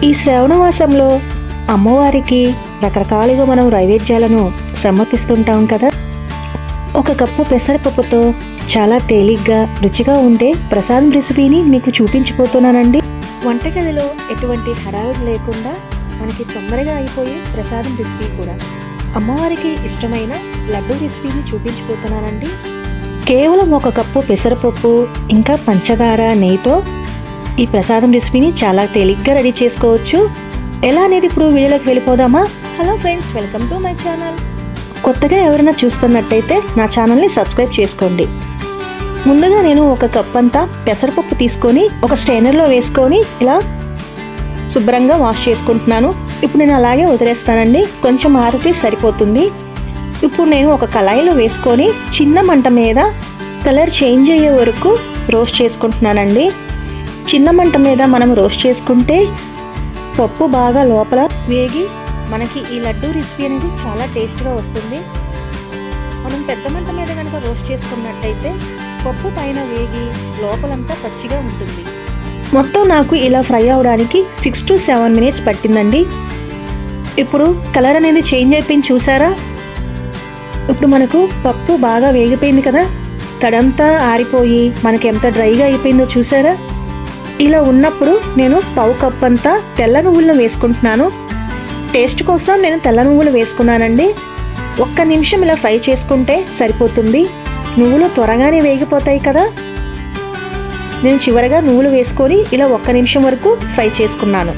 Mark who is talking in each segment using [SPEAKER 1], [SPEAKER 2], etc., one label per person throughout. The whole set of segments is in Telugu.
[SPEAKER 1] ఈ శ్రావణ మాసంలో అమ్మవారికి రకరకాలుగా మనం నైవేద్యాలను సమర్పిస్తుంటాం కదా. ఒక కప్పు పెసరపప్పుతో చాలా తేలిగ్గా రుచిగా ఉండే ప్రసాదం రెసిపీని మీకు చూపించిపోతున్నానండి. వంటగదిలో ఎటువంటి హడావిడి లేకుండా మనకి తొందరగా అయిపోయే ప్రసాదం రెసిపీ కూడా. అమ్మవారికి ఇష్టమైన లడ్డు రెసిపీని చూపించిపోతున్నానండి. కేవలం ఒక కప్పు పెసరపప్పు ఇంకా పంచదార నెయ్యితో ఈ ప్రసాదం రెసిపీని చాలా తేలిగ్గా రెడీ చేసుకోవచ్చు. ఎలా అనేది ఇప్పుడు వీడియోలోకి వెళ్ళిపోదామా. Hello friends, welcome to my channel. కొత్తగా ఎవరైనా చూస్తున్నట్టయితే నా ఛానల్ని సబ్స్క్రైబ్ చేసుకోండి. ముందుగా నేను ఒక కప్ అంతా పెసరపప్పు తీసుకొని ఒక స్ట్రైనర్లో వేసుకొని ఇలా శుభ్రంగా వాష్ చేసుకుంటున్నాను. ఇప్పుడు నేను అలాగే వదిలేస్తానండి, కొంచెం ఆరితే సరిపోతుంది. ఇప్పుడు నేను ఒక కళాయిలో వేసుకొని చిన్న మంట మీద కలర్ చేంజ్ అయ్యే వరకు రోస్ట్ చేసుకుంటున్నానండి. చిన్న మంట మీద మనం రోస్ట్ చేసుకుంటే పప్పు బాగా లోపల వేగి మనకి ఈ లడ్డు రెసిపీ అనేది చాలా టేస్ట్గా వస్తుంది. మనం పెద్ద మంట మీద కనుక రోస్ట్ చేసుకున్నట్టయితే పప్పు పైన వేగి లోపలంతా పచ్చిగా ఉంటుంది. మొత్తం నాకు ఇలా ఫ్రై అవడానికి 6 to 7 minutes పట్టిందండి. ఇప్పుడు కలర్ అనేది చేంజ్ అయిపోయింది, చూసారా? ఇప్పుడు మనకు పప్పు బాగా వేగిపోయింది కదా, తడంతా ఆరిపోయి మనకి ఎంత డ్రైగా అయిపోయిందో చూసారా? ఇలా ఉన్నప్పుడు నేను పావు కప్ అంతా తెల్ల నువ్వులను వేసుకుంటున్నాను. టేస్ట్ కోసం నేను తెల్ల నువ్వులు వేసుకున్నానండి. 1 నిమిషం ఇలా ఫ్రై చేసుకుంటే సరిపోతుంది. నువ్వులు త్వరగానే వేగిపోతాయి కదా. నేను చివరిగా నువ్వులు వేసుకొని ఇలా 1 నిమిషం వరకు ఫ్రై చేసుకున్నాను.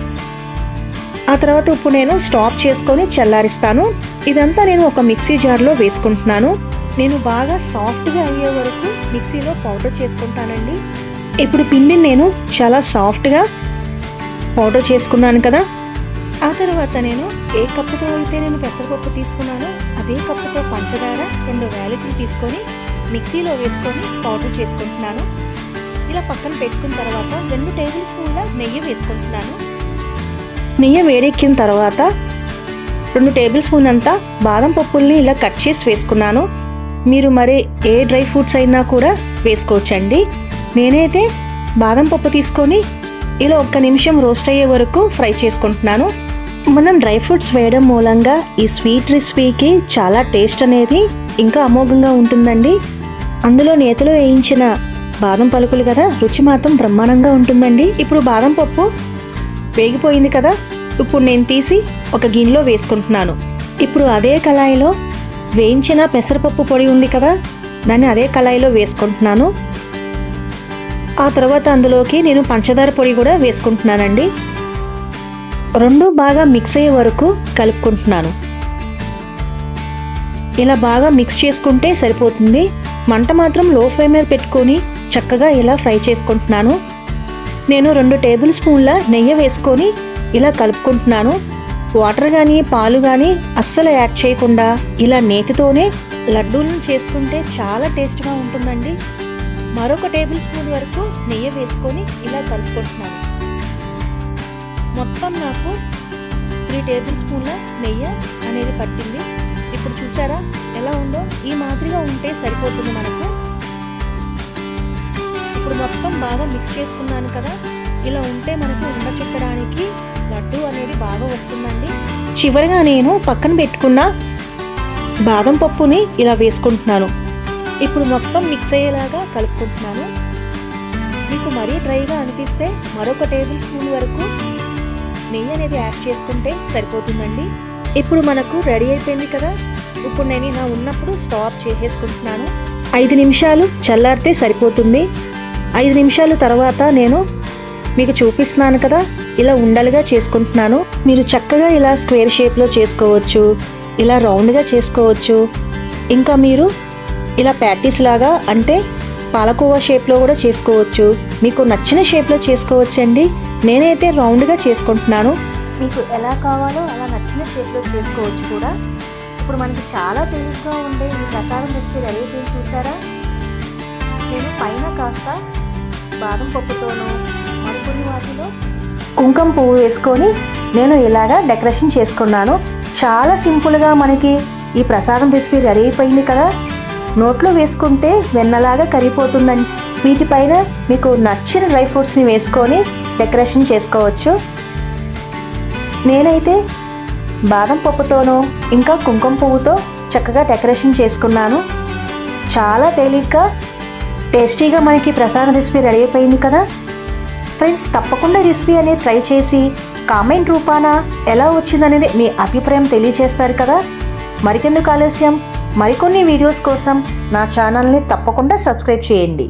[SPEAKER 1] ఆ తర్వాత ఇప్పుడు నేను స్టాప్ చేసుకొని చల్లారిస్తాను. ఇదంతా నేను ఒక మిక్సీ జార్లో వేసుకుంటున్నాను. నేను బాగా సాఫ్ట్గా అయ్యే వరకు మిక్సీలో పౌడర్ చేసుకుంటానండి. ఇప్పుడు పిండిని నేను చాలా సాఫ్ట్గా పౌడర్ చేసుకున్నాను కదా. ఆ తర్వాత నేను ఏ కప్పుతో అయితే నేను పెసరపప్పు తీసుకున్నానో అదే కప్పుతో పంచదార 2 యాలకులు తీసుకొని మిక్సీలో వేసుకొని పౌడర్ చేసుకుంటున్నాను. ఇలా పక్కన పెట్టుకున్న తర్వాత 2 టేబుల్ స్పూన్ల నెయ్యి వేసుకుంటున్నాను. నెయ్యి వేడెక్కిన తర్వాత 2 టేబుల్ స్పూన్ అంతా బాదం పప్పుల్ని ఇలా కట్ చేసి వేసుకున్నాను. మీరు మరి ఏ డ్రై ఫ్రూట్స్ అయినా కూడా వేసుకోవచ్చండి. నేనైతే బాదం పప్పు తీసుకొని ఇలా 1 నిమిషం రోస్ట్ అయ్యే వరకు ఫ్రై చేసుకుంటున్నాను. మనం డ్రై ఫ్రూట్స్ వేయడం మూలంగా ఈ స్వీట్ రెసిపీకి చాలా టేస్ట్ అనేది ఇంకా అమోఘంగా ఉంటుందండి. అందులో నేతిలో వేయించిన బాదం పలుకులు కదా, రుచి మాత్రం బ్రహ్మాండంగా ఉంటుందండి. ఇప్పుడు బాదం పప్పు వేగిపోయింది కదా, ఇప్పుడు నేను తీసి ఒక గిన్నెలో వేసుకుంటున్నాను. ఇప్పుడు అదే కళాయిలో వేయించిన పెసరపప్పు పొడి ఉంది కదా, దాన్ని అదే కళాయిలో వేసుకుంటున్నాను. ఆ తర్వాత అందులోకి నేను పంచదార పొడి కూడా వేసుకుంటున్నానండి. 2 బాగా మిక్స్ అయ్యే వరకు కలుపుకుంటున్నాను. ఇలా బాగా మిక్స్ చేసుకుంటే సరిపోతుంది. మంట మాత్రం లో ఫ్లేమ్ మీద పెట్టుకొని చక్కగా ఇలా ఫ్రై చేసుకుంటున్నాను. నేను 2 టేబుల్ స్పూన్ల నెయ్యి వేసుకొని ఇలా కలుపుకుంటున్నాను. వాటర్ కానీ పాలు కానీ అస్సలు యాడ్ చేయకుండా ఇలా నేతితోనే లడ్డూలను చేసుకుంటే చాలా టేస్ట్గా ఉంటుందండి. మరొక టేబుల్ స్పూన్ వరకు నెయ్యి వేసుకొని ఇలా కలుపుకుంటున్నాను. మొత్తం నాకు 3 టేబుల్ స్పూన్ల నెయ్యి అనేది పట్టింది. ఇప్పుడు చూసారా ఎలా ఉందో? ఈ మాదిరిగా ఉంటే సరిపోతుంది మనకు. ఇప్పుడు మొత్తం బాగా మిక్స్ చేసుకున్నాను కదా, ఇలా ఉంటే మనకు ఉండ చుట్టడానికి లడ్డు అనేది బాగా వస్తుందండి. చివరిగా నేను పక్కన పెట్టుకున్న బాదం పప్పుని ఇలా వేసుకుంటున్నాను. ఇప్పుడు మొత్తం మిక్స్ అయ్యేలాగా కలుపుకుంటున్నాను. మీకు మరీ డ్రైగా అనిపిస్తే మరొక టేబుల్ స్పూన్ వరకు నెయ్యి అనేది యాడ్ చేసుకుంటే సరిపోతుందండి. ఇప్పుడు మనకు రెడీ అయిపోయింది కదా. ఇప్పుడు నేను ఇలా ఉన్నప్పుడు స్టాప్ చేసేసుకుంటున్నాను. 5 నిమిషాలు చల్లారితే సరిపోతుంది. 5 నిమిషాల తర్వాత నేను మీకు చూపిస్తున్నాను కదా, ఇలా ఉండలుగా చేసుకుంటున్నాను. మీరు చక్కగా ఇలా స్క్వేర్ షేప్లో చేసుకోవచ్చు, ఇలా రౌండ్గా చేసుకోవచ్చు, ఇంకా మీరు ఇలా ప్యాటీస్ లాగా అంటే పాలకోవా షేప్లో కూడా చేసుకోవచ్చు. మీకు నచ్చిన షేప్లో చేసుకోవచ్చండి. నేనైతే రౌండ్గా చేసుకుంటున్నాను. మీకు ఎలా కావాలో అలా నచ్చిన షేప్లో చేసుకోవచ్చు కూడా. ఇప్పుడు మనకి చాలా టేస్ట్గా ఉండే ఈ ప్రసాదం రెసిపీ రెడీ అయిపోయింది, చూసారా? నేను పైన కాస్త బాదం పప్పుతోనూ మరికొన్ని వాటిలో కుంకుమ పువ్వు వేసుకొని నేను ఇలాగా డెకరేషన్ చేసుకున్నాను. చాలా సింపుల్గా మనకి ఈ ప్రసాదం రెసిపీ రెడీ అయిపోయింది కదా. నోట్లో వేసుకుంటే వెన్నలాగా కరిగిపోతుందండి. వీటిపైన మీకు నచ్చిన డ్రై ఫ్రూట్స్ని వేసుకొని డెకరేషన్ చేసుకోవచ్చు. నేనైతే బాదం పప్పుతోనూ ఇంకా కుంకుమ పువ్వుతో చక్కగా డెకరేషన్ చేసుకున్నాను. చాలా తేలిగ్గా టేస్టీగా మనకి ప్రసాదం రెసిపీ రెడీ అయిపోయింది కదా ఫ్రెండ్స్. తప్పకుండా రెసిపీ అనేది ట్రై చేసి కామెంట్ రూపాన ఎలా వచ్చిందనేది మీ అభిప్రాయం తెలియజేస్తారు కదా. మరికెందుకు ఆలస్యం, మరికొన్ని వీడియోస్ కోసం నా ఛానల్ని తప్పకుండా సబ్స్క్రైబ్ చేయండి.